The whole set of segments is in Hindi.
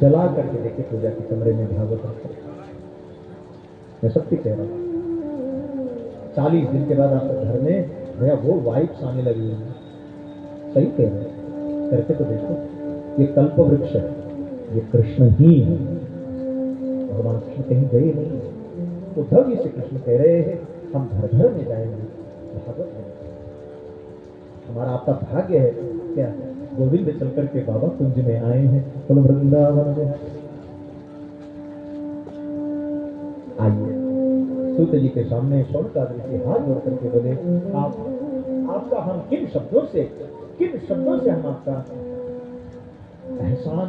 जला करके देखे पूजा के कमरे में भागवत रखकर। मैं सत्य कह रहा हूँ, 40 दिन के बाद आपके घर में भैया वो वाइब्स आने लगी है। सही कह रहे हैं, करके तो देखो। ये कल्प वृक्ष है, ये कृष्ण ही है। भगवान कृष्ण कहीं गए नहीं। उद्धव जी से कृष्ण कह रहे हैं हम घर घर में जाएंगे भागवत में। हमारा आपका भाग्य है क्या गोविंद चल करके बाबा कुंज में आए हैं। बोलो वृंदावन में। आइए सूत जी के सामने शौनकादिक के हाथ जोड़ करके बोले आपका हम किन शब्दों से हम आपका एहसान,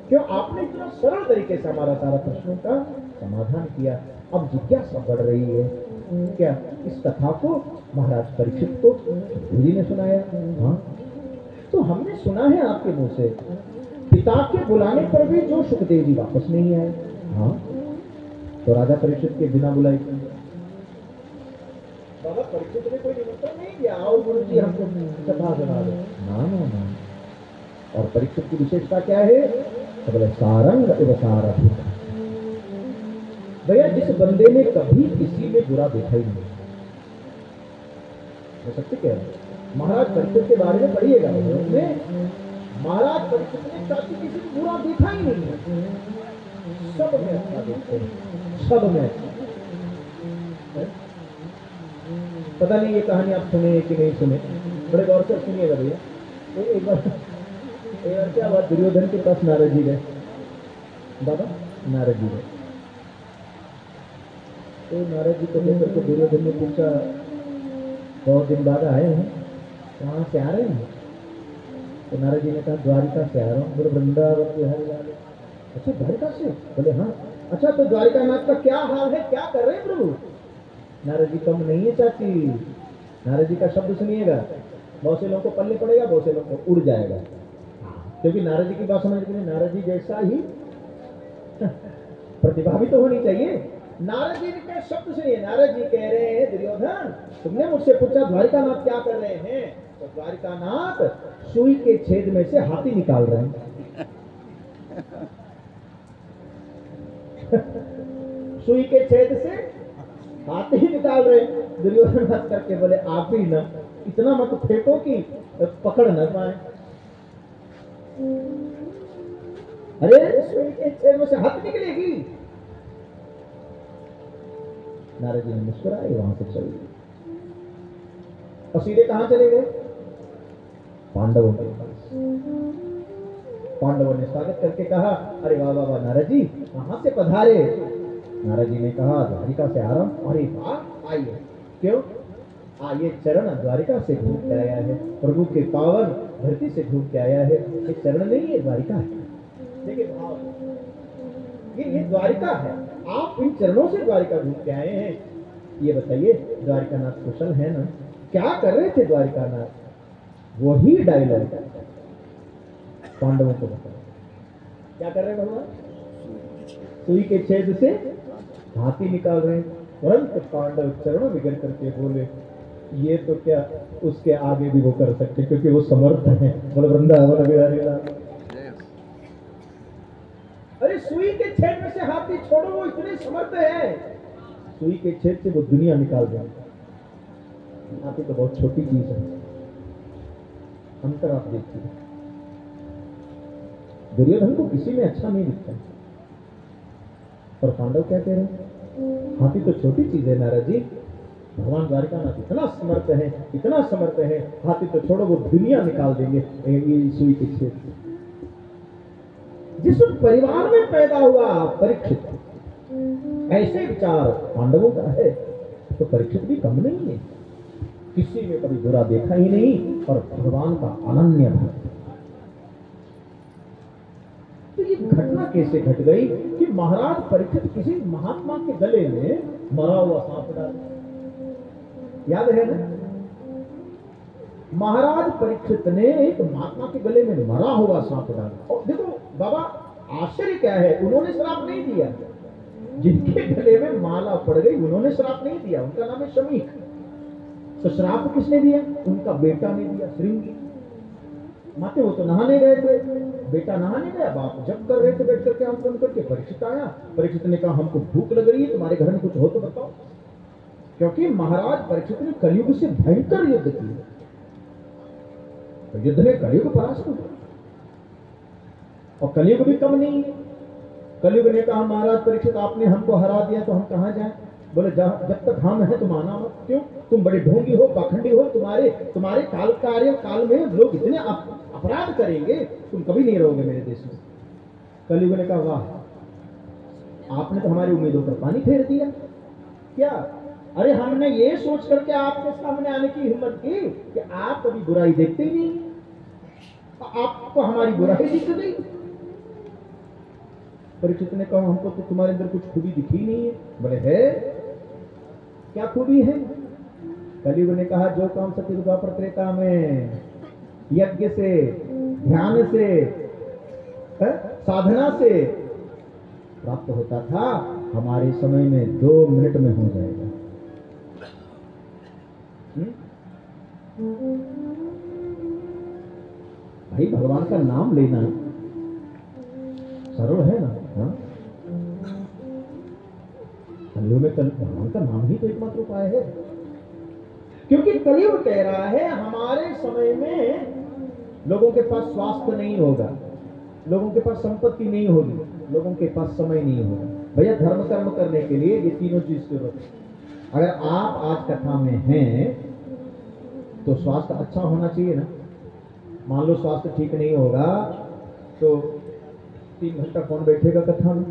क्यों आपने इतना सरल तरीके से हमारा सारा प्रश्नों का समाधान किया। अब जिज्ञासा बढ़ रही है क्या इस कथा को महाराज परीक्षित को गुरु ने सुनाया? हाँ, तो हमने सुना है आपके मुंह से पिता के बुलाने पर भी जो सुखदेव जी वापस नहीं आए। हाँ, तो राजा परीक्षित के बिना बुलाए बाबा परीक्षित ने कोई निमंत्रण नहीं दिया, आओ गुरु जी हमको कथा सुना दो। ना। और परीक्षित की विशेषता क्या है? तो बोले सारंग एवं सारभूत। भैया जिस बंदे ने कभी किसी में बुरा देखा ही नहीं, मैं सत्य कह रहा हूं। महाराज परीक्षित के बारे में पढ़िएगा, उसमें महाराज परीक्षित ने कभी किसी में बुरा देखा ही नहीं, सब में अच्छा देखते हैं, सब में। पता नहीं ये कहानी आप सुने कि नहीं सुने, बड़े गौर से सुनिएगा भैया। एक बार क्या हुआ, दुर्योधन के पास नारद जी गए। बाबा नारद जी गए तो नारद जी को लेकर के दुर्योधन ने पूछा बहुत दिन बाद आए हैं, कहाँ से आ रहे हैं? तो नारद जी ने कहा द्वारिका से आ रहा हूँ। बोले वृंदावन के हर लाल। अच्छा द्वारिका से? बोले हाँ। अच्छा तो द्वारिका नाथ का क्या हाल है, क्या कर रहे हैं प्रभु? नारद जी कम नहीं है चाची। नारद जी का शब्द सुनिएगा, बहुत से लोगों को पल्ले पड़ेगा, बहुत से लोगों को उड़ जाएगा, क्योंकि नारद जी की बात समझने के लिए नारद जी जैसा ही प्रतिभा भी तो होनी चाहिए। नारद जी के शब्द सुनिए। नारद जी कह रहे हैं दुर्योधन तुमने मुझसे पूछा द्वारिका नाथ क्या कर रहे हैं, तो द्वारिका नाथ सुई के छेद में से हाथी निकाल रहे हैं। सुई के छेद से हाथी निकाल रहे हैं। दुर्योधन हंस करके बोले आप भी ना इतना मत फेंको कि पकड़ न पाए। अरे सुई के छेद में से हाथी निकलेगी। नारद जी ने मुस्कुराए, वहां से चल गए और सीधे कहां चले गए? पांडवों के पास। पांडवों ने स्वागत करके कहा अरे वाह वाह नारद जी कहां से पधारे? नारद जी ने कहा द्वारिका से आ रहा हूं। अरे वाह आइए। क्यों? ये चरण द्वारिका से घूम के आया है, प्रभु के पावन धरती से घूम के आया है। ये चरण नहीं है, द्वारिका है। देखिए भाव, ये द्वारिका है, आप इन चरणों से द्वारिका घूम के आए हैं। ये बताइए द्वारिका नाथ कुशल है ना? क्या कर रहे थे द्वारिका नाथ? वही डायलॉग पांडवों को बताया। क्या कर रहे हैं भगवान? सुई के छेद से हाथी निकाल रहे हैं। तुरंत पांडव चरणों में गिर करके बोले ये तो क्या उसके आगे भी वो कर सकते क्योंकि वो समर्थ है। बोले वृंदावन बिहारी लाल। अरे सुई के छेद में से हाथी छोड़ो, वो इतने समर्थ है, सुई के छेद से वो दुनिया निकाल देंगे। हाथी तो बहुत छोटी चीज है। अंतर आप देखिए, दुर्योधन को किसी में अच्छा नहीं दिखता, और पांडव क्या कह रहे हैं? हाथी तो छोटी चीज है नारद जी, भगवान द्वारिकानाथ इतना समर्थ है, इतना समर्थ है, हाथी तो छोड़ो वो दुनिया निकाल देंगे ये सुई के छेद से। जिस परिवार में पैदा हुआ परीक्षित, ऐसे विचार पांडवों का है, तो परीक्षित भी कम नहीं है। किसी में कभी बुरा देखा ही नहीं और भगवान का अनन्य भक्त। तो ये घटना कैसे घट गई कि महाराज परीक्षित किसी महात्मा के गले में मरा हुआ सांप डाल, याद है ना? महाराज परीक्षित ने एक महात्मा के गले में मरा हुआ सांप डाला। और देखो बाबा आश्चर्य क्या है, उन्होंने श्राप नहीं दिया। जिनके गले में माला पड़ गई उन्होंने श्राप नहीं दिया, उनका नाम है शमीक। तो श्राप किसने दिया? उनका बेटा ने दिया, श्रृंगी। माते वो तो नहाने गए थे, बेटा नहाने गया, बाप जब कर रहे थे बैठ करके आंख बंद करके। परीक्षित आया, परीक्षित ने कहा हमको भूख लग रही है, तुम्हारे घर में कुछ हो तो बताओ। क्योंकि महाराज परीक्षित ने कलयुग से भयंकर युद्ध किया, तो युद्ध में कलयुग परास्त हुआ, और कलयुग भी कम नहीं है। कलयुग ने कहा महाराज परीक्षित आपने हमको हरा दिया तो हम कहां जाएं? बोले जब तक हम हैं तुम आना मत। क्यों? तुम बड़े ढोंगी हो, पाखंडी हो, तुम्हारे काल कार्य काल में लोग इतने अपराध करेंगे, तुम कभी नहीं रहोगे मेरे देश में। कलयुग ने कहा वाह, आपने तो हमारी उम्मीदों पर पानी फेर दिया। क्या? अरे हमने ये सोच करके आपके सामने आने की हिम्मत की कि आप कभी बुराई देखते ही नहीं, आपको हमारी बुराई दिख गई। परीक्षित ने कहा हमको तो तुम्हारे अंदर कुछ खूबी दिखी नहीं है। बोले है, क्या खूबी है? कलयुग ने कहा जो काम सत्य द्वापर त्रेता में यज्ञ से, ध्यान से, साधना से प्राप्त होता था, हमारे समय में 2 मिनट में हो जाएगा। भाई भगवान का नाम लेना सरल है ना? कलयुग में भगवान का नाम ही तो एकमात्र उपाय है। क्योंकि कलयुग कह रहा है हमारे समय में लोगों के पास स्वास्थ्य नहीं होगा, लोगों के पास संपत्ति नहीं होगी, लोगों के पास समय नहीं होगा। भैया धर्म कर्म करने के लिए ये तीनों चीज की जरूरत है। अगर आप आज कथा में हैं तो स्वास्थ्य अच्छा होना चाहिए ना। मान लो स्वास्थ्य ठीक नहीं होगा तो 3 घंटा कौन बैठेगा कथा में?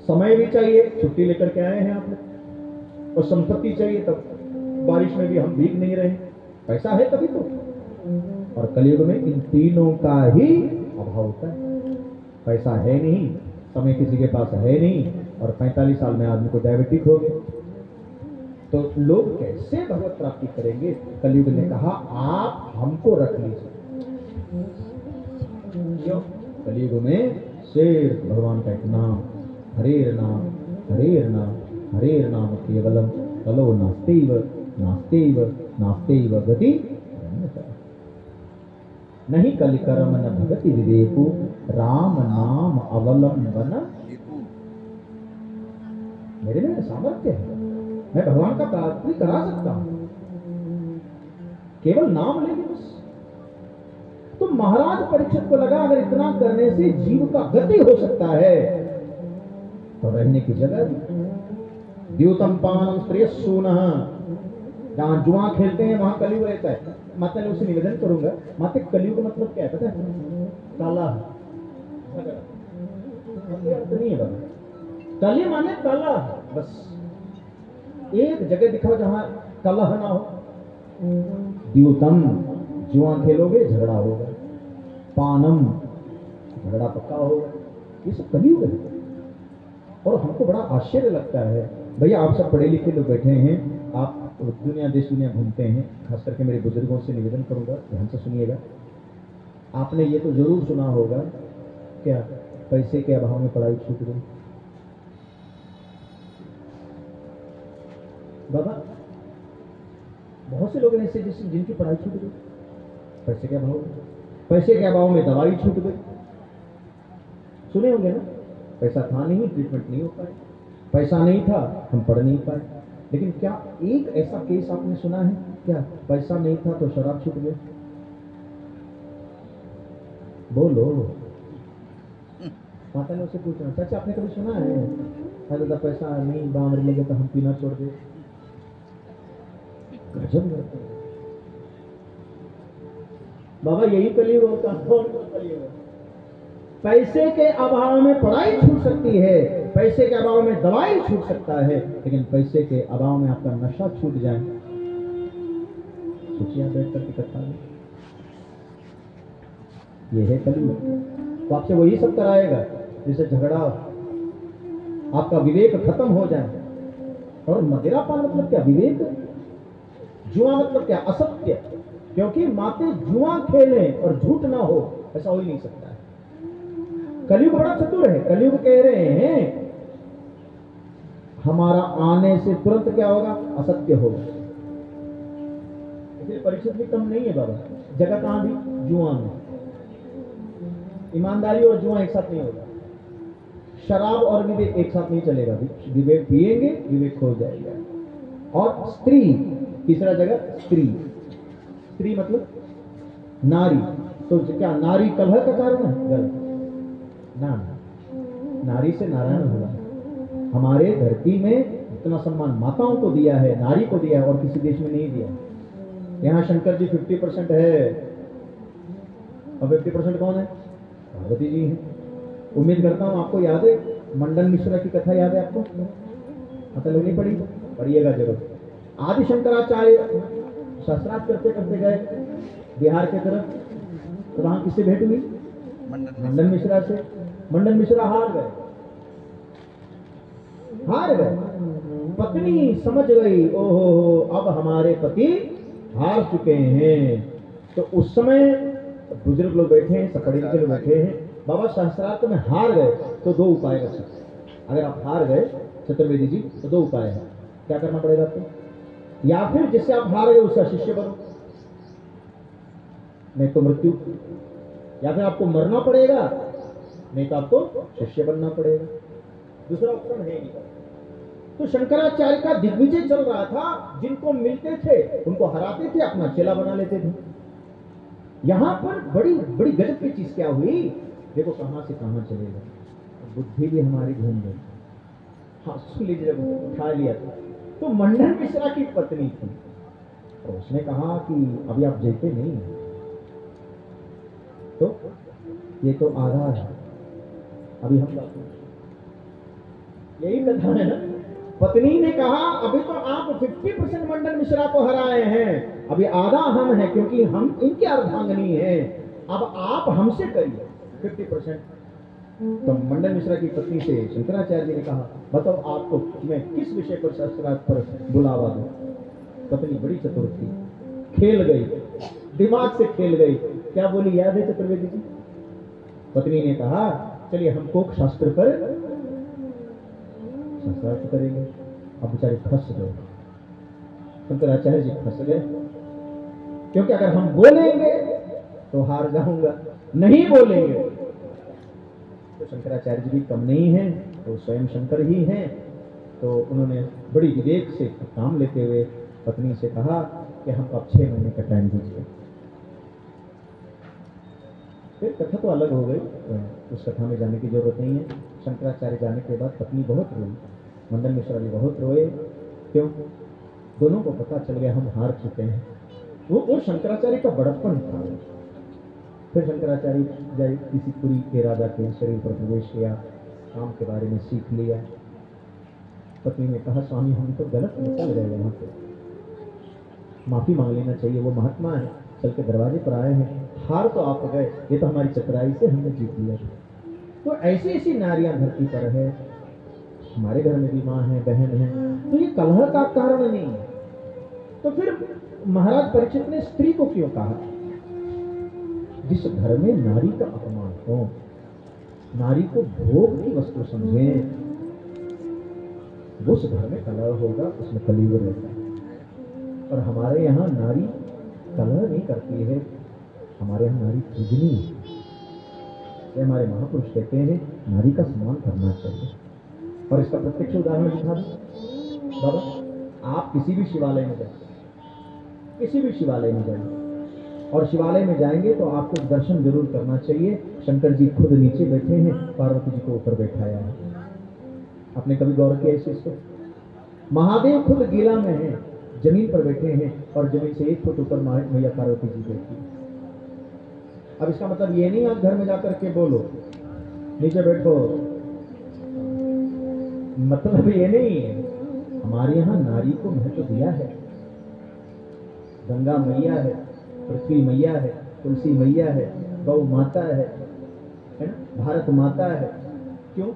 समय भी चाहिए, छुट्टी लेकर के आए हैं आप लोग, और संपत्ति चाहिए, तब बारिश में भी हम भीग नहीं रहे। पैसा है तभी तो। और कलयुग में इन तीनों का ही अभाव होता है। पैसा है नहीं, समय किसी के पास है नहीं, और 45 साल में आदमी को डायबिटिक हो गया, तो लोग कैसे भगवत प्राप्ति करेंगे? कलयुग ने कहा आप हमको रख लीजिए। क्यों? कलयुग में सिर्फ भगवान का एक नाम, हरेर नाम, हरेर नाम, हरेर नाम केवलम कलो नास्तेव नास्तेव नास्तेव गति नहीं कलिकर्म न भगति विवेकु राम नाम अवलंबन। मेरे में सामर्थ्य है, मैं भगवान का प्राप्ति करा सकता हूं, केवल नाम लेंगे बस। तो महाराज परीक्षित को लगा अगर इतना करने से जीव का गति हो सकता है तो रहने की जगह द्यूतम पानम श्रेयस्सून, जहां जुआ खेलते हैं वहां कलयुग रहता है। माता ने उसे निवेदन करूंगा, माता कलयुग मतलब क्या है पता है? काला नहीं है बाबा, कली माने काला, बस एक जगह दिखाओ जहां कलह ना हो। द्यूतम जुआ खेलोगे झगड़ा होगा, पानम झगड़ा पक्का होगा, ये सब कलयुग है। और हमको बड़ा आश्चर्य लगता है, भैया आप सब पढ़े लिखे लोग बैठे हैं, आप दुनिया देश दुनिया घूमते हैं, खास करके मेरे बुजुर्गों से निवेदन करूंगा ध्यान से सुनिएगा। आपने ये तो जरूर सुना होगा क्या पैसे के अभाव में पढ़ाई छूट गई। बाबा बहुत से लोग ऐसे जिनकी पढ़ाई छूट गई पैसे के अभाव में। पैसे के अभाव में दवाई छूट गई, सुने होंगे ना? पैसा था नहीं, ट्रीटमेंट नहीं हो पाए, पैसा नहीं था, हम पढ़ नहीं पाए। लेकिन क्या एक ऐसा केस आपने सुना है क्या पैसा नहीं था तो शराब छूट गई? बोलो। माता ने उसे पूछा चाचा आपने कभी सुना है? दादा पैसा नहीं, बामर लगे तो हम पीना छोड़ दे। गजब करते हैं बाबा, यही कलयुग होता है। पैसे के अभाव में पढ़ाई छूट सकती है, पैसे के अभाव में दवाई छूट सकता है, लेकिन पैसे के अभाव में आपका नशा छूट जाए, सोचिए बैठ करके कथा में। ये है कलयुग। तो आपसे वही सब कराएगा जिससे झगड़ा, आपका विवेक खत्म हो जाए। और मदिरापान मतलब क्या? विवेक। जुआ मतलब क्या? असत्य। क्योंकि माते जुआ खेले और झूठ ना हो, ऐसा हो ही नहीं सकता है। कलयुग बड़ा चतुर है। कलयुग कह रहे हैं हमारा आने से तुरंत क्या होगा? असत्य होगा। इसलिए परीक्षित भी कम नहीं है बाबा। जगह कहाँ दी? जुआ में। ईमानदारी और जुआ एक साथ नहीं होगा। शराब और विवेक एक साथ नहीं चलेगा। विवेक पिएंगे, विवेक खो जाएगा। और स्त्री, तीसरा जगह स्त्री। स्त्री मतलब नारी। तो क्या नारी कलह का कारण है? गलत ना, नारी से नारायण हुआ। हमारे धरती में इतना सम्मान माताओं को दिया है, नारी को दिया है, और किसी देश में नहीं दिया। यहाँ शंकर जी 50% है, और 50% कौन है? पार्वती जी हैं। उम्मीद करता हूँ आपको याद है, मंडन मिश्रा की कथा याद है आपको? पता लगनी पड़ी, पढ़िएगा जरूर। आदि शंकराचार्य शास्त्रार्थ करते करते गए बिहार के तरफ, तो वहां किससे भेंट हुई? मंडन मिश्रा से। मंडन मिश्रा हार गए। पत्नी समझ गई, ओहो अब हमारे पति हार चुके हैं। तो उस समय बुजुर्ग लोग बैठे हैं, सपड़ी के लोग बैठे हैं। बाबा शास्त्रार्थ में हार गए तो दो उपाय कर सकते हैं। अगर आप हार गए चतुर्वेदी जी, तो दो उपाय है। क्या करना पड़ेगा आपको? या फिर जिससे आप हार गए उसका शिष्य बनो, नहीं तो मृत्यु। या फिर आपको मरना पड़ेगा, नहीं तो आपको शिष्य बनना पड़ेगा। दूसरा ऑप्शन है नहीं। तो शंकराचार्य का दिग्विजय चल रहा था। जिनको मिलते थे उनको हराते थे, अपना चेला बना लेते थे। यहां पर बड़ी बड़ी गजब की चीज क्या हुई? देखो कहां से कहां चलेगा। बुद्धि भी हमारी घूम गई। हाँ सुन लीजिए, जब उठा लिया था तो मंडन मिश्रा की पत्नी थी, और उसने कहा कि अभी आप जीते नहीं हैं, तो ये तो आधा है, अभी हम यही कथा है ना। पत्नी ने कहा अभी तो आप 50% मंडन मिश्रा को हराए हैं, अभी आधा हम हैं, क्योंकि हम इनके अर्धांगिनी हैं। अब आप हमसे करिए 50%। तो मंडन मिश्रा की पत्नी से शंकराचार्य जी ने कहा, बताओ आपको मैं किस विषय पर शास्त्रार्थ पर बुलावा दूं? पत्नी बड़ी चतुर थी, खेल गई, दिमाग से खेल गई। क्या बोली याद है चतुर्वेदी जी? पत्नी ने कहा चलिए हम कोक शास्त्र पर शास्त्रार्थ करेंगे। अब बेचारे फंस गए, शंकराचार्य जी फंस गए, क्योंकि अगर हम बोलेंगे तो हार जाऊंगा, नहीं बोलेंगे तो शंकराचार्य जी भी कम नहीं हैं, तो स्वयं शंकर ही हैं। तो उन्होंने बड़ी विवेक से काम लेते हुए पत्नी से कहा कि हम अब 6 महीने का टाइम दीजिए। फिर कथा तो अलग हो गई, उस कथा में जाने की जरूरत नहीं है। शंकराचार्य जाने के बाद पत्नी बहुत रोई, मंडन मिश्रा भी बहुत रोए। क्यों? दोनों को पता चल गया हम हार चुके हैं। वो शंकराचार्य का बड़प्पन था। फिर शंकराचार्य किसी पुरी के राजा के शरीर पर प्रवेश किया, काम के बारे में सीख लिया। पत्नी ने कहा स्वामी हम तो गलत निकल गए, वहां से माफी मांग लेना चाहिए, वो महात्मा है, चल के दरवाजे पर आए हैं, हार तो आप गए, ये तो हमारी चतुराई से हमने जीत लिया। तो ऐसी ऐसी नारियां धरती पर है, हमारे घर में भी माँ है, बहन है, तो ये कलह का कारण नहीं है। तो फिर महाराज परीक्षित ने स्त्री को क्यों कहा? जिस घर में नारी का अपमान हो, नारी को भोग की वस्तु समझे, उस घर में कलह होगा, उसमें कलयुग रहता है। और हमारे यहाँ नारी कलह नहीं करती है, हमारे यहाँ नारी पूजनी है। हमारे महापुरुष कहते हैं नारी का सम्मान करना चाहिए। और इसका प्रत्यक्ष उदाहरण दिखा दूं बाबा, आप किसी भी शिवालय में जाए, किसी भी शिवालय में जाइए, और शिवालय में जाएंगे तो आपको दर्शन जरूर करना चाहिए। शंकर जी खुद नीचे बैठे हैं, पार्वती जी को ऊपर बैठाया है। आपने कभी गौर किया इस चीज को? महादेव खुद गीला में है, जमीन पर बैठे हैं, और जमीन से 1 फुट ऊपर मैया पार्वती जी बैठी है। अब इसका मतलब ये नहीं आप घर में जाकर के बोलो नीचे बैठो, मतलब ये नहीं है। हमारे यहाँ नारी को महत्व दिया है। गंगा मैया है, पृथ्वी मैया है, तुलसी मैया है, गौ माता है ना, भारत माता है। क्यों?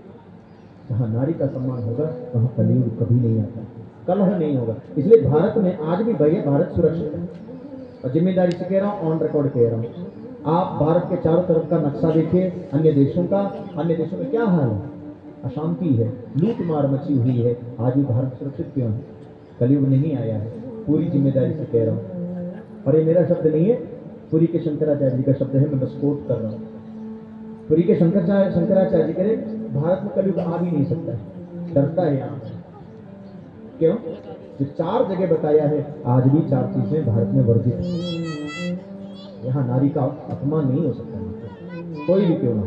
जहाँ नारी का सम्मान होगा वहाँ कलयुग कभी नहीं आता, कलह नहीं होगा। इसलिए भारत में आज भी भैया भारत सुरक्षित है, और जिम्मेदारी से कह रहा हूँ, ऑन रिकॉर्ड कह रहा हूँ। आप भारत के चारों तरफ का नक्शा देखिए, अन्य देशों का, अन्य देशों में क्या हाल है? अशांति है, लूट मार मची हुई है। आज भी भारत सुरक्षित क्यों है? कलयुग नहीं आया है, पूरी जिम्मेदारी से कह रहा हूँ। और ये मेरा शब्द नहीं है, पुरी के शंकराचार्य जी का शब्द है, मैं बस कोट कर रहा हूँ। पुरी के शंकराचार्य जी कह रहे भारत में कलयुग आ भी नहीं सकता है, डरता है यहाँ। क्यों? जो 4 जगह बताया है, आज भी 4 चीजें भारत में वर्जित है। यहाँ नारी का अपमान नहीं हो सकता, कोई भी क्यों ना।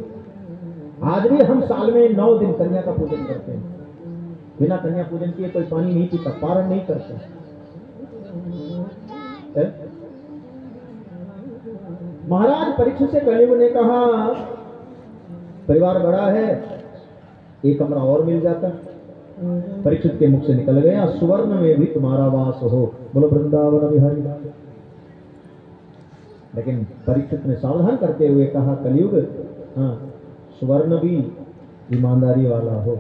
आज भी हम साल में 9 दिन कन्या का पूजन करते हैं, बिना कन्या पूजन किए कोई पानी नहीं पीता, पारण नहीं करते। महाराज परीक्षित से कलयुग ने कहा परिवार बड़ा है, एक कमरा और मिल जाता। परीक्षित के मुख से निकल गया सुवर्ण में भी तुम्हारा वास हो, बोलो वृंदावन बिहारी लाल। लेकिन परीक्षित ने सावधान करते हुए कहा कलयुग, हाँ सुवर्ण भी ईमानदारी वाला हो,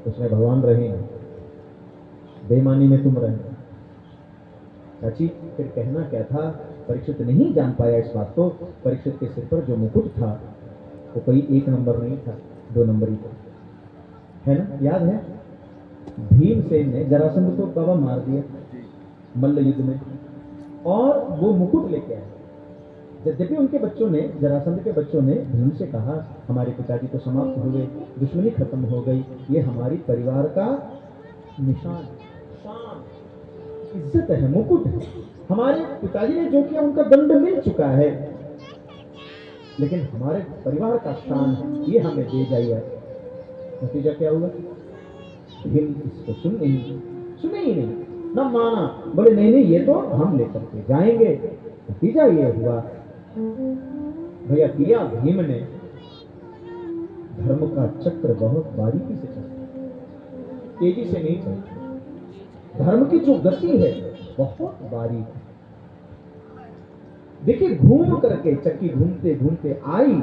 उसमें भगवान रहेंगे, बेईमानी में तुम रहेंगे। चाची फिर कहना क्या था? परीक्षित नहीं जान पाया इस बात को। परीक्षित के सिर पर जो मुकुट था वो कोई 1 नंबर नहीं था, 2 नंबर ही था, है ना? याद है भीमसेन ने जरासंध को बाबा मार दिया मल्ल युद्ध में, और वो मुकुट लेके आए। यद्यपि उनके बच्चों ने, जरासंध के बच्चों ने भीम से कहा हमारे पिताजी तो समाप्त हुए, दुश्मनी खत्म हो गई, ये हमारी परिवार का निशान, शान, इज्जत है, मुकुट है, हमारे पिताजी ने जो किया उनका दंड मिल चुका है, लेकिन हमारे परिवार का शान है, ये हमें दे जाइए। नतीजा क्या हुआ? भीम इसको सुने ही नहीं, न माना, बोले नहीं नहीं ये तो हम लेकर के जाएंगे। नतीजा ये हुआ भैया किया भीम ने, धर्म का चक्र बहुत बारीकी से चलता, तेजी से नहीं चलता। धर्म की जो गति है बहुत बारीक है। देखिए घूम करके चक्की घूमते घूमते आई,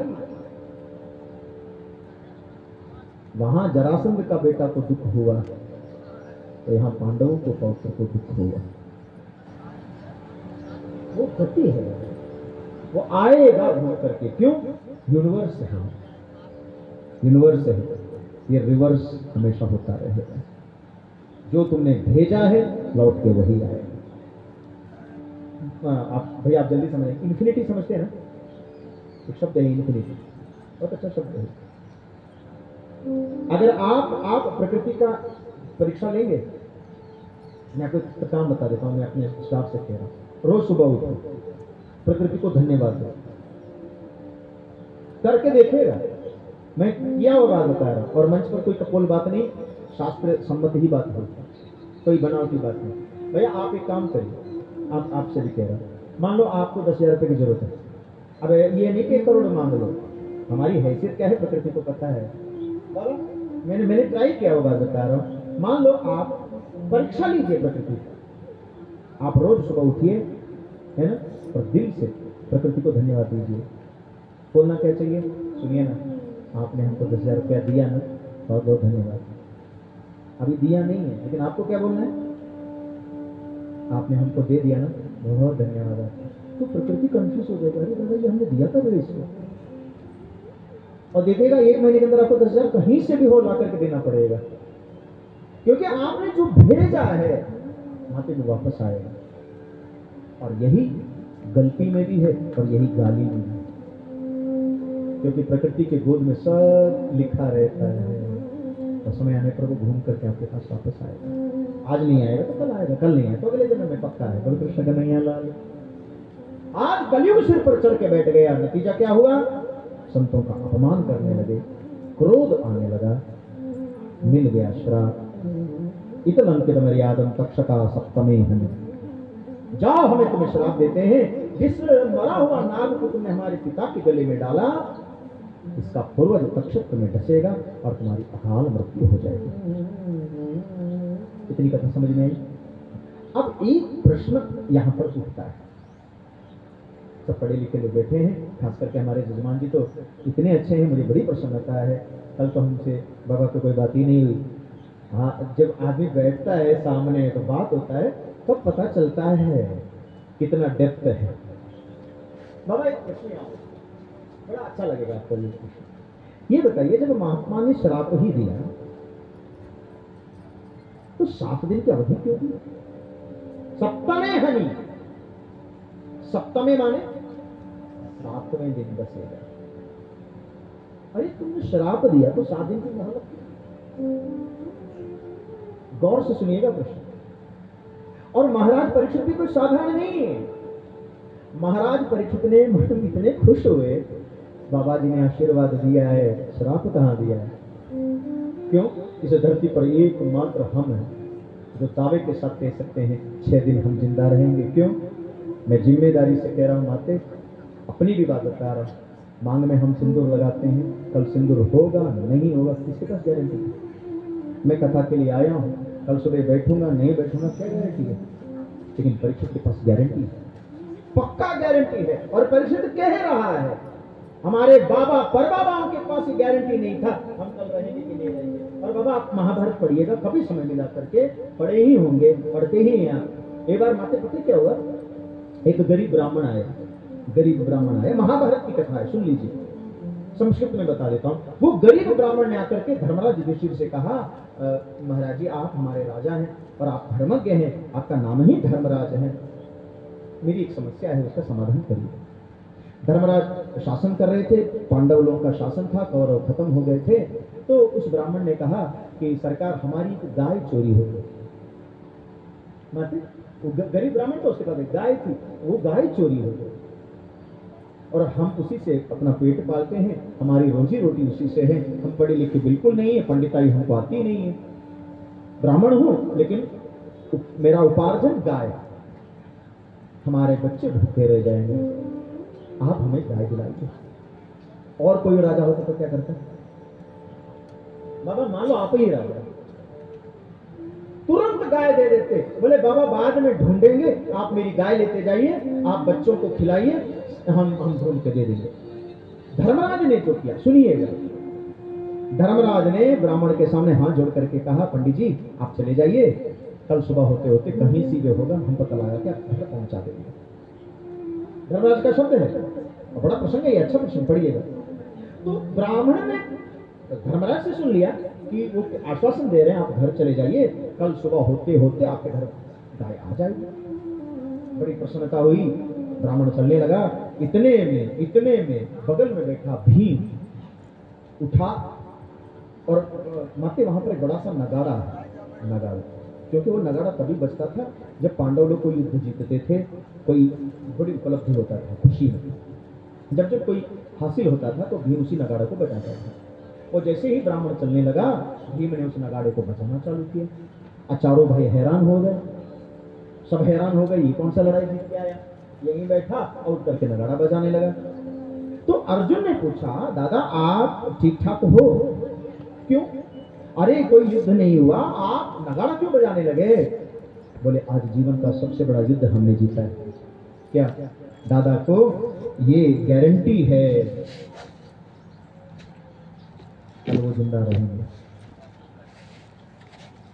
वहां जरासंध का बेटा को दुख हुआ, तो यहां पांडवों को पौत्र को दुख हुआ। वो गति है, वो आएगा घूम करके। क्यों? यूनिवर्स है, यूनिवर्स है, ये रिवर्स हमेशा होता रहेगा। जो तुमने भेजा है लौट के वही आएगा। आप भैया आप जल्दी समझें, इन्फिनिटी समझते हैं ना? एक शब्द है इन्फिनिटी, बहुत अच्छा शब्द है। अगर आप प्रकृति का परीक्षा लेंगे, मैं आपको एक काम बता देता हूं, मैं अपने स्टाफ से कह रहा हूं, रोज सुबह उठो, प्रकृति को धन्यवाद दो, करके देखिएगा। मैं किया हुआ बात बता रहा हूं, और मंच पर कोई कपोल बात नहीं, शास्त्र सम्मत ही बात होती, कोई बनावटी बात नहीं। भैया आप एक काम करिए, आपसे भी कह रहा हूं, मान लो आपको 10,000 रुपए की जरूरत है। अब ये नहीं कि 1 करोड़ मांग लो, हमारी हैसियत क्या है प्रकृति को पता है। मैंने ट्राई किया हुआ बात बता रहा हूं। मान लो आप परीक्षा लीजिए प्रकृति, आप रोज सुबह उठिए, है ना, और दिल से प्रकृति को धन्यवाद दीजिए। बोलना क्या चाहिए? सुनिए ना, आपने हमको 10,000 रुपया दिया ना, बहुत बहुत धन्यवाद। अभी दिया नहीं है, लेकिन आपको क्या बोलना है? आपने हमको दे दिया ना, बहुत धन्यवाद आपका। तो प्रकृति कंफ्यूज हो जाएगा, अरे दादा ये हमने दिया था मेरे इसको, और देखिएगा 1 महीने के अंदर आपको 10,000 कहीं से भी हो ला करके देना पड़ेगा, क्योंकि आपने जो भेजा है वहां पे भी वापस आएगा। और यही गलती में भी है और यही गाली में भी है, क्योंकि प्रकृति के गोद में सब लिखा रहता है, तो समय आने पर वो घूम करके आपके पास वापस आएगा। आज नहीं आएगा तो कल आएगा, कल नहीं आएगा तो अगले जन्म में पक्का है। बोलो कृष्ण कन्हैया लाल। आज कलयुग सिर पर चढ़ के बैठ गया, नतीजा क्या हुआ? संतों का अपमान करने लगे, क्रोध आने लगा, मिल गया श्राप। इतलंकित मर्यादम तक्षका सप्तमे हमें, जाओ हमें तुम्हें श्राप देते हैं, जिस मरा हुआ नाग को तुमने हमारे पिता के गले में डाला, इसका पूर्वज तक्षक तुम्हें डसेगा और तुम्हारी अकाल मृत्यु हो जाएगी। इतनी कथा समझ में आई? अब एक प्रश्न यहां पर उठता है, सब पढ़े लिखे लोग बैठे हैं, खास करके हमारे जजमान जी तो इतने अच्छे हैं, मुझे बड़ी प्रसन्नता है। कल तो हमसे बाबा को कोई बात ही नहीं हुई। हाँ, जब आदमी बैठता है सामने तो बात होता है, तब तो पता चलता है कितना डेप्थ है। बाबा एक प्रश्न बड़ा अच्छा लगेगा आपको, ये बताइए, जब महात्मा ने श्राप ही दिया तो 7 दिन की अवधि क्यों दी? सप्तमे हनि, सप्तमे माने 7वें दिन बसेगा। अरे तुमने श्राप दिया तो 7 दिन की मोहलत क्यों? गौर से सुनिएगा प्रश्न। और महाराज परीक्षित भी कोई साधारण नहीं है। महाराज परीक्षित ने इतने खुश हुए, बाबा जी ने आशीर्वाद दिया है, श्राप कहां दिया है? क्यों? इस धरती पर एकमात्र हम हैं जो दावे के साथ कह सकते हैं 6 दिन हम जिंदा रहेंगे। क्यों? मैं जिम्मेदारी से कह रहा हूं माते, अपनी भी बात बता रहा हूं। मांग में हम सिंदूर लगाते हैं, कल सिंदूर होगा नहीं होगा किसके पास गारंटी है? मैं कथा के लिए आया हूं, कल सुबह बैठूंगा नहीं बैठूंगा क्या गारंटी है? लेकिन परीक्षित के पास गारंटी है, पक्का गारंटी है। और परीक्षित कह रहा है हमारे बाबा परबाबाओं के पास ये गारंटी नहीं था हम कल रहेंगे कि नहीं रहेंगे। और बाबा आप महाभारत पढ़िएगा, कभी समय मिला करके पढ़े ही होंगे, पढ़ते ही हैं आप। एक बार माते पता क्या हुआ, एक गरीब ब्राह्मण आया, महाभारत की कथा है, सुन लीजिए, संस्कृत में बता देता हूँ। वो गरीब ब्राह्मण ने आकर के धर्मराज युधिष्ठिर से कहा, महाराज जी आप हमारे राजा हैं और आप धर्मज्ञ हैं, आपका नाम ही धर्मराज है, मेरी एक समस्या है उसका समाधान करिए। धर्मराज शासन कर रहे थे, पांडव लोगों का शासन था, कौरव खत्म हो गए थे। तो उस ब्राह्मण ने कहा कि सरकार हमारी गाय चोरी हो गई। माते वो गरीब ब्राह्मण तो उसके पास एक गाय थी, वो गाय चोरी हो गई और हम उसी से अपना पेट पालते हैं, हमारी रोजी रोटी उसी से है। हम पढ़े लिखे बिल्कुल नहीं है, पंडिताई हमको आती नहीं है, ब्राह्मण हूं लेकिन मेरा उपार्जन गाय, हमारे बच्चे भूखे रह जाएंगे, आप हमें गाय दिलाइए। और कोई राजा होता तो क्या करता? बाबा मान लो आप ही राजा, तुरंत गाय दे देते। बोले बाबा बाद में ढूंढेंगे, आप मेरी गाय लेते जाइए, आप बच्चों को खिलाइए, हम ढूंढ के दे देंगे। धर्मराज ने तो किया, सुनिएगा। धर्मराज ने ब्राह्मण के सामने हाथ जोड़ करके कहा, पंडित जी आप चले जाइए, कल सुबह होते होते कहीं सी भी होगा, हम पता लगा के आप घर पहुंचा देंगे। धर्मराज का शब्द है, बड़ा प्रसंग है, अच्छा प्रसंग पढ़िएगा। तो ब्राह्मण ने धर्मराज से सुन लिया कि वो आश्वासन दे रहे हैं आप घर चले जाइए, कल सुबह होते होते आपके घर गाय आ जाएगी। बड़ी प्रसन्नता हुई, ब्राह्मण चलने लगा। इतने में बगल में बैठा भीम उठा और माते वहां पर एक बड़ा सा नगाड़ा, क्योंकि वो नगाड़ा तभी बजता था जब पांडव लोग कोई युद्ध जीतते थे, कोई बड़ी उपलब्धि होता था, खुशी में जब कोई हासिल होता था तो भीम उसी नगाड़े को बजाता था। और जैसे ही ब्राह्मण चलने लगा, भीम ने उस नगाड़े को बजाना चालू किया। चारों भाई हैरान हो गए, सब हैरान हो गए, ये कौन सा लड़ाई जीत के आया, यहीं बैठा और उठ करके नगाड़ा बजाने लगा। तो अर्जुन ने पूछा, दादा आप ठीक ठाक हो? क्यों? अरे कोई युद्ध नहीं हुआ, आप नगाड़ा क्यों बजाने लगे? बोले आज जीवन का सबसे बड़ा युद्ध हमने जीता है। क्या? दादा को ये गारंटी है कल वो जिंदा रहेंगे।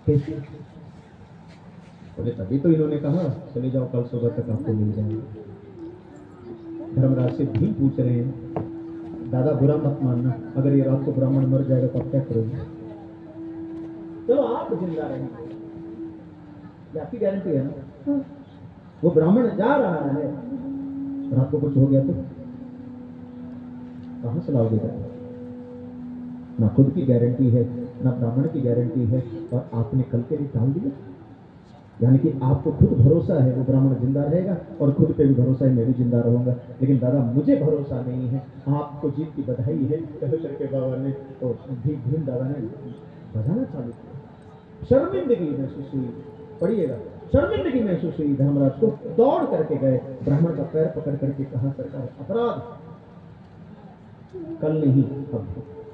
कैसे? बोले तभी तो इन्होंने कहा चले जाओ, कल सुबह तक आपको मिल जाएंगे। धर्मराज से भी पूछ रहे हैं, दादा बुरा मत मानना, अगर ये रात को ब्राह्मण मर जाएगा तो आप क्या करोगे? चलो आप जिंदा रहेंगे, ये आपकी गारंटी है ना। वो ब्राह्मण जा रहा है, रात को कुछ हो गया तो कहां से लाओगे? ना खुद की गारंटी है, ना ब्राह्मण की गारंटी है, और आपने कल के लिए टाल दिया। यानी कि आपको खुद भरोसा है वो ब्राह्मण जिंदा रहेगा और खुद पे भी भरोसा है मैं भी जिंदा रहूंगा, लेकिन दादा मुझे भरोसा नहीं है। आपको जीत की बधाई है, कह करके बाबा ने तो भीम दादा ने बजाना चालू किया। शर्मिंदगी महसूस हुई, पढ़िएगा, शर्मिंदगी महसूस हुई। धर्मराज को दौड़ करके गए, ब्राह्मण का पैर पकड़ करके कहा, सरकार अपराध, कल नहीं अब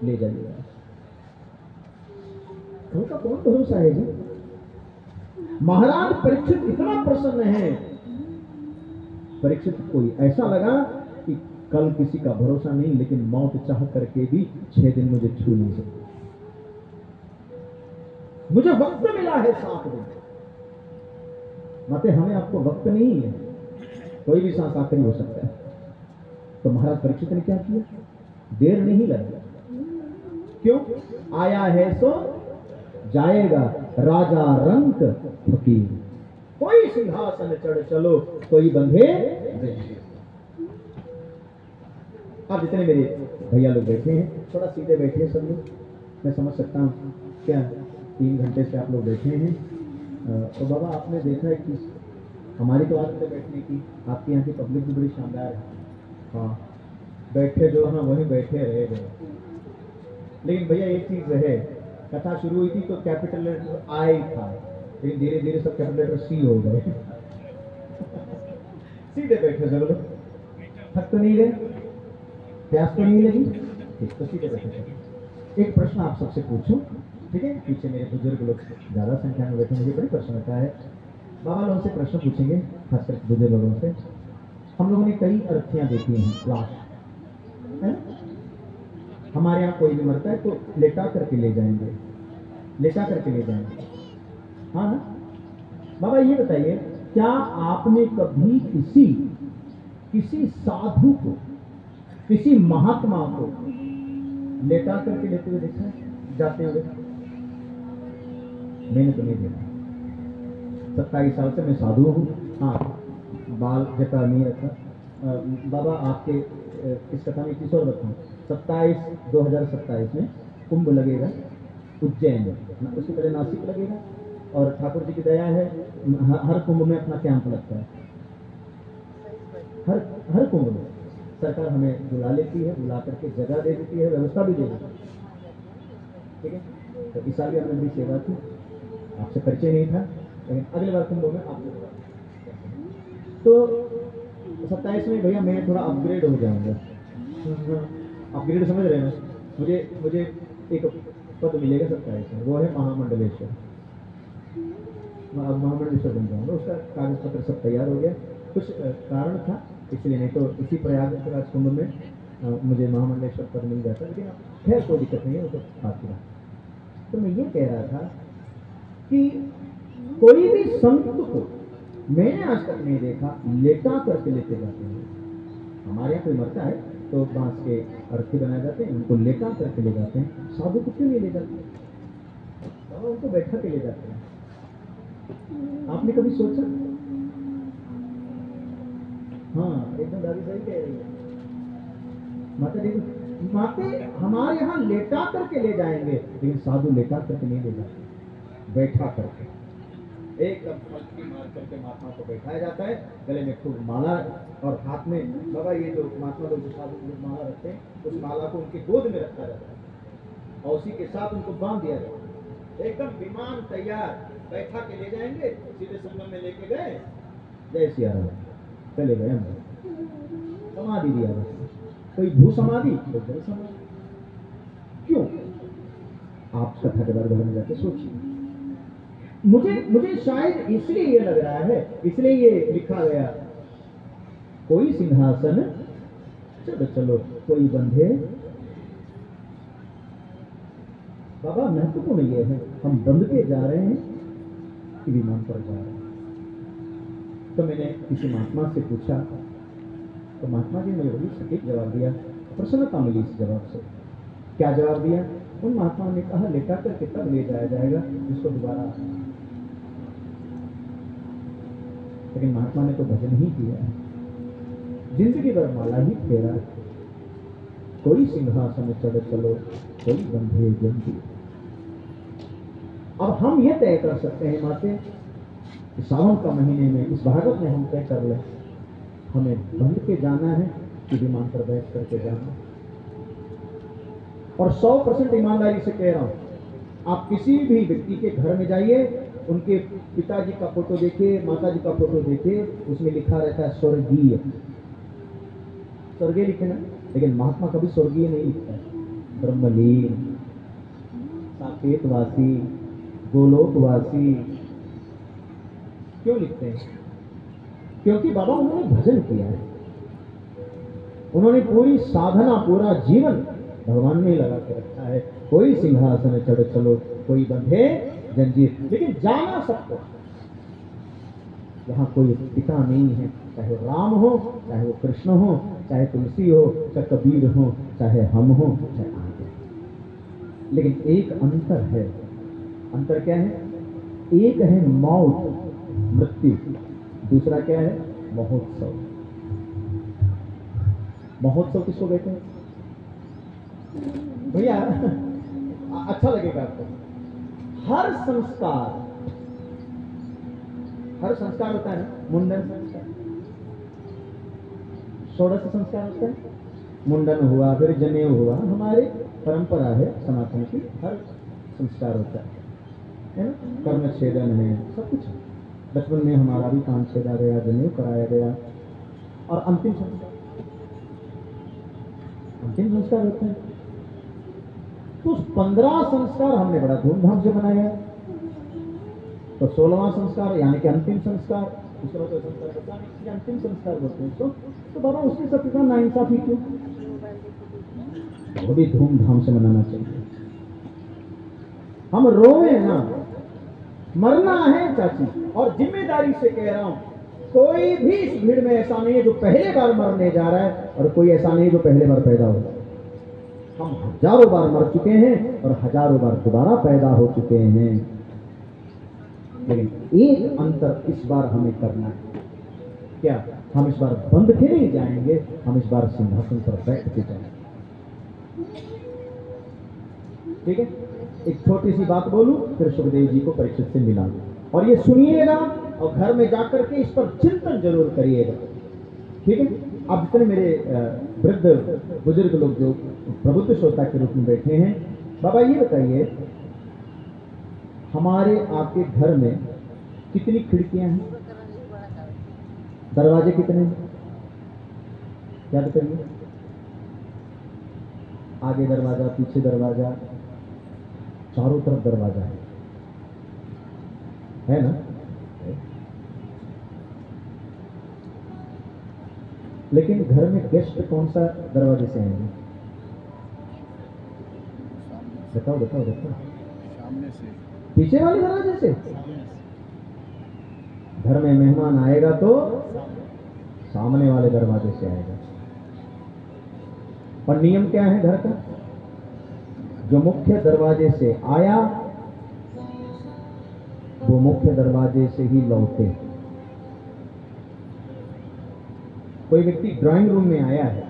ले जाइएगा। कल का कौन भरोसा है जी? महाराज परीक्षित इतना प्रसन्न है, परीक्षित को ऐसा लगा कि कल किसी का भरोसा नहीं, लेकिन मौत चाह करके भी 6 दिन मुझे छू नहीं सकती, मुझे वक्त मिला है 7 दिन। माते हमें आपको वक्त नहीं है, कोई भी सांस आखिरी हो सकता है। तो महाराज परीक्षित ने क्या किया? देर नहीं लगी। क्यों? आया है सो जाएगा, राजा रंक फकीर। कोई सिंहासन चढ़ चलो, कोई बंधे जंजीर। आप जितने मेरे भैया लोग बैठे हैं थोड़ा सीधे बैठिए सब लोग। मैं समझ सकता हूँ क्या 3 घंटे से आप लोग बैठे हैं। तो बाबा आपने देखा है कि हमारी तो आदत है बैठने की, आपके यहाँ की पब्लिक भी बड़ी शानदार है। हाँ बैठे जो हाँ वहीं बैठे रह गए। लेकिन भैया एक चीज है, कथा शुरू हुई थी तो कैपिटल लेटर आई था, लेकिन धीरे धीरे सब कैपिटल लेटर सी हो गए। सीधे बैठे सब लोग, थक तो नहीं गए, प्यास तो नहीं लगी, ठीक तो सीधे बैठे। एक प्रश्न आप सबसे पूछूं, ठीक है? पीछे मेरे बुजुर्ग लोग ज्यादा संख्या में बैठे, मुझे बड़ी प्रसन्नता है। बाबा लोगों से प्रश्न पूछेंगे, खासकर बुजुर्ग लोगों से। हम लोगों ने कई अर्थियां देखी हैं, लाश है। हमारे यहाँ कोई भी मरता है तो लेटा करके ले जाएंगे, लेटा करके ले जाएंगे, हाँ ना? बाबा ये बताइए, क्या आपने कभी किसी साधु को, किसी महात्मा को लेटा करके लेते हुए देखा है, जाते हुए? मैंने तो नहीं देखा। 27 साल से मैं साधु हूँ। हाँ बाल जटा नहीं रखा। बाबा आपके इस कथा में किस और बताऊँ, 2027 में कुंभ लगेगा उज्जैन में, उसके पहले नासिक लगेगा, और ठाकुर जी की दया है हर कुंभ में अपना कैंप लगता है। हर कुंभ में सरकार हमें बुला लेती है, बुला करके जगह दे देती है, व्यवस्था भी दे देती है, ठीक है? तो इस साल भी हमने बड़ी सेवा की, आपसे परिचय नहीं था, लेकिन अगले बार कुंभ में आपको। तो 27 में भैया मैं थोड़ा अपग्रेड हो जाऊंगा। अपग्रेड समझ रहे हैं? मुझे एक पद मिलेगा 27 में, वो है महामंडलेश्वर। मैं अब महामंडलेश्वर बन जाऊंगा। उसका कागज पत्र सब तैयार हो गया, कुछ कारण था इसलिए, नहीं तो इसी प्रयागराज कुंभ में मुझे महामंडलेश्वर पद मिल जाता, लेकिन खैर कोई दिक्कत नहीं है, वो तो बात था। तो मैं ये कह रहा था कि कोई भी संत को मैंने आज तक नहीं देखा लेटा करके लेते जाते हैं। हमारे यहाँ कोई मरता है तो बांस के अर्थी बनाए जाते हैं, उनको लेटा करके ले जाते हैं। साधु को क्यों नहीं ले जाते हैं? उनको बैठा के ले जाते हैं। आपने कभी सोचा? हाँ एकदम दादी सही कह रही है माता जी। माते हमारे यहाँ लेटा करके ले जाएंगे, लेकिन साधु लेटा करके नहीं ले जाते, बैठा करके एकदम पलटी मार करके महात्मा को बैठाया जाता है। गले में खूब माला, और हाथ में बाबा ये जो महात्मा लोग, जो साधु लोग माला रखते हैं, उस माला को उनके गोद में रखा जाता है, और उसी के साथ उनको बांध दिया जाता है। एकदम विमान तैयार, बैठा के ले जाएंगे, सीधे संगम में लेके गए, जय सिया राम, चले गए अंदर, समाधि दिया जाता। कोई भू समाधि, कोई जल समाधि। क्यों? आप कथा के बारे में जाके सोचिए। मुझे शायद इसलिए ये लग रहा है, इसलिए ये लिखा गया, कोई सिंहासन चलो चलो कोई बंधे। बाबा महत्वपूर्ण ये है, हम बंध के जा रहे हैं कि विमान पर जा रहे हैं। तो मैंने किसी महात्मा से पूछा, तो महात्मा जी ने वही सटीक जवाब दिया, प्रसन्नता मिली इस जवाब से। क्या जवाब दिया? उन महात्मा ने कहा लेटा करके तब ले जाया जाएगा जिसको दोबारा। लेकिन महात्मा ने तो भजन ही किया है, जिंदगी भर माला ही फेरा। कोई सिंहासन चढ़ चलो, कोई बंधे जंजीर। अब हम ये तय कर सकते हैं माते, सावन का महीने में इस भागवत में हम तय कर लें, हमें बंध के जाना है कि विमान पर बैठ करके जाना। और 100% ईमानदारी से कह रहा हूं, आप किसी भी व्यक्ति के घर में जाइए, उनके पिताजी का फोटो देखिए, माताजी का फोटो देखिए, उसमें लिखा रहता है स्वर्गीय। स्वर्गीय लिखे ना, लेकिन महात्मा कभी स्वर्गीय नहीं लिखता है। ब्रह्मलीन, साकेतवासी, गोलोकवासी। क्यों लिखते हैं? क्योंकि बाबा उन्होंने भजन किया है, उन्होंने पूरी साधना, पूरा जीवन भगवान में लगा के रखा है। कोई सिंहासन चढ़ चलो, कोई बंधे जंजीर। लेकिन जाना सबको, यहाँ कोई पिता नहीं है, चाहे राम हो, चाहे वो कृष्ण हो, चाहे तुलसी हो, चाहे कबीर हो, चाहे हम हो, चाहे आप हो। लेकिन एक अंतर है। अंतर क्या है? एक है मौत, मृत्यु, दूसरा क्या है महोत्सव। महोत्सव किसको कहते हैं भैया? अच्छा लगेगा आपको। हर संस्कार होता है ना, मुंडन संस्कार, षोडश संस्कार होता है, मुंडन हुआ, फिर जनेऊ हुआ, हमारी परंपरा है सनातन की, हर संस्कार होता है ना, कर्ण छेदन है, सब कुछ है। बचपन में हमारा भी कान छेदा गया, जनेऊ कराया गया, और अंतिम संस्कार होते हैं। तो 15 संस्कार हमने बड़ा धूमधाम से मनाया है। तो 16वां संस्कार यानी कि अंतिम संस्कार, दूसरा तो संस्कार अंतिम संस्कार बोलते हैं। तो बाबा उसके साथ इतना नाइंसाफी क्यों? वो भी धूमधाम से मनाना चाहिए। हम रोए ना, मरना है चाची, और जिम्मेदारी से कह रहा हूं, कोई भी इस भीड़ में ऐसा नहीं है जो पहले बार मरने जा रहा है, और कोई ऐसा नहीं है जो पहले बार पैदा हुआ। हम हजारों बार मर चुके हैं और हजारों बार दोबारा पैदा हो चुके हैं, लेकिन एक अंतर इस बार हमें करना है। क्या? हम इस बार बंद के नहीं जाएंगे, हम इस बार सिंहासन पर बैठ के जाएंगे। ठीक है? एक छोटी सी बात बोलूं, फिर सुखदेव जी को परीक्षित से मिला, और ये सुनिएगा और घर में जाकर के इस पर चिंतन जरूर करिएगा। ठीक है? अब जितने मेरे वृद्ध बुजुर्ग लोग जो प्रबुद्ध श्रोता के रूप में बैठे हैं, बाबा ये बताइए, हमारे आपके घर में कितनी खिड़कियां हैं, दरवाजे कितने हैं? याद करिए। आगे दरवाजा, पीछे दरवाजा, चारों तरफ दरवाजा है ना? लेकिन घर में गेस्ट कौन सा दरवाजे से आएंगे? बताओ बताओ बताओ। सामने से, पीछे वाले दरवाजे से। घर में मेहमान आएगा तो सामने वाले दरवाजे से आएगा। पर नियम क्या है घर का? जो मुख्य दरवाजे से आया वो मुख्य दरवाजे से ही लौटे। कोई व्यक्ति ड्राइंग रूम में आया है,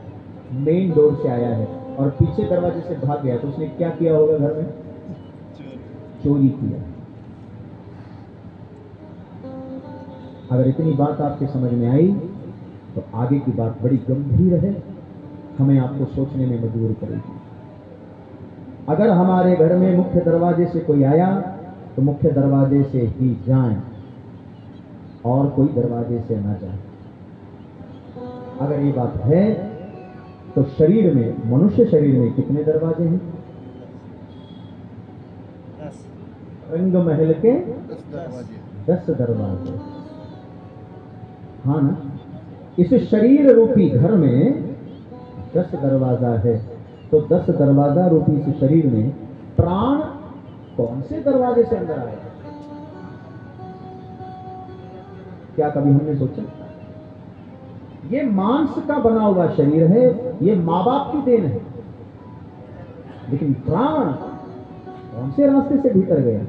मेन डोर से आया है, और पीछे दरवाजे से भाग गया, तो उसने क्या किया होगा? घर में चोरी किया। अगर इतनी बात आपके समझ में आई तो आगे की बात बड़ी गंभीर है, हमें आपको सोचने में मजबूर करेगी। अगर हमारे घर में मुख्य दरवाजे से कोई आया तो मुख्य दरवाजे से ही जाएं, और कोई दरवाजे से ना जाए। अगर ये बात है तो शरीर में, मनुष्य शरीर में कितने दरवाजे हैं? 10 रंग महल के 10 दरवाजे। हाँ ना? इस शरीर रूपी घर में 10 दरवाजा है, तो 10 दरवाजा रूपी इस शरीर में प्राण कौन से दरवाजे से अंदर आएगा? क्या कभी हमने सोचा? ये मांस का बना हुआ शरीर है, ये माँ बाप की देन है, लेकिन प्राण कौन से रास्ते से भीतर गया?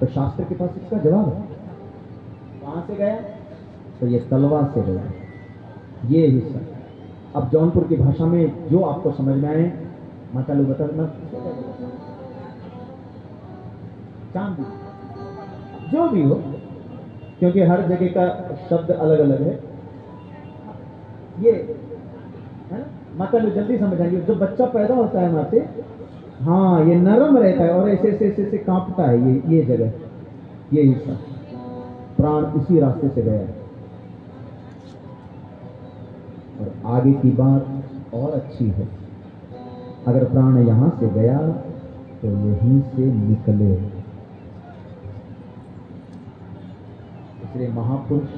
तो शास्त्र के पास इसका जवाब है। कहां से गया? तो ये तलवार से गया, ये हिस्सा। अब जौनपुर की भाषा में जो आपको समझ में आए, माता लोग बता, चांदी, जो भी हो, क्योंकि हर जगह का शब्द अलग अलग है। ये है ना? माता लोग जल्दी समझ आएंगे। जब बच्चा पैदा होता है माते, हाँ, ये नरम रहता है और ऐसे ऐसे ऐसे ऐसे कांपता है, ये जगह, ये हिस्सा। प्राण इसी रास्ते से गया है। और आगे की बात और अच्छी है, अगर प्राण यहां से गया तो यहीं से निकले। इसलिए महापुरुष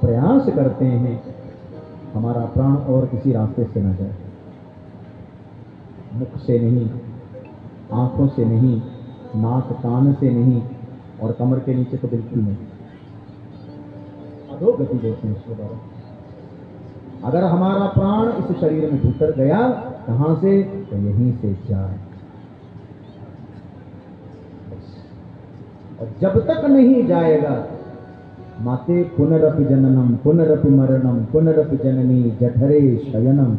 प्रयास करते हैं हमारा प्राण और किसी रास्ते से न जाए, मुख से नहीं, आंखों से नहीं, नाक कान से नहीं, और कमर के नीचे तो बिल्कुल नहीं। अधोगति बोलते हैं इसको द्वारा। अगर हमारा प्राण इस शरीर में भीतर गया, कहां से? तो यहीं से जाए। और जब तक नहीं जाएगा, माते पुनरपि जननम पुनरपि मरणम पुनरपि जननी जठरे शयनम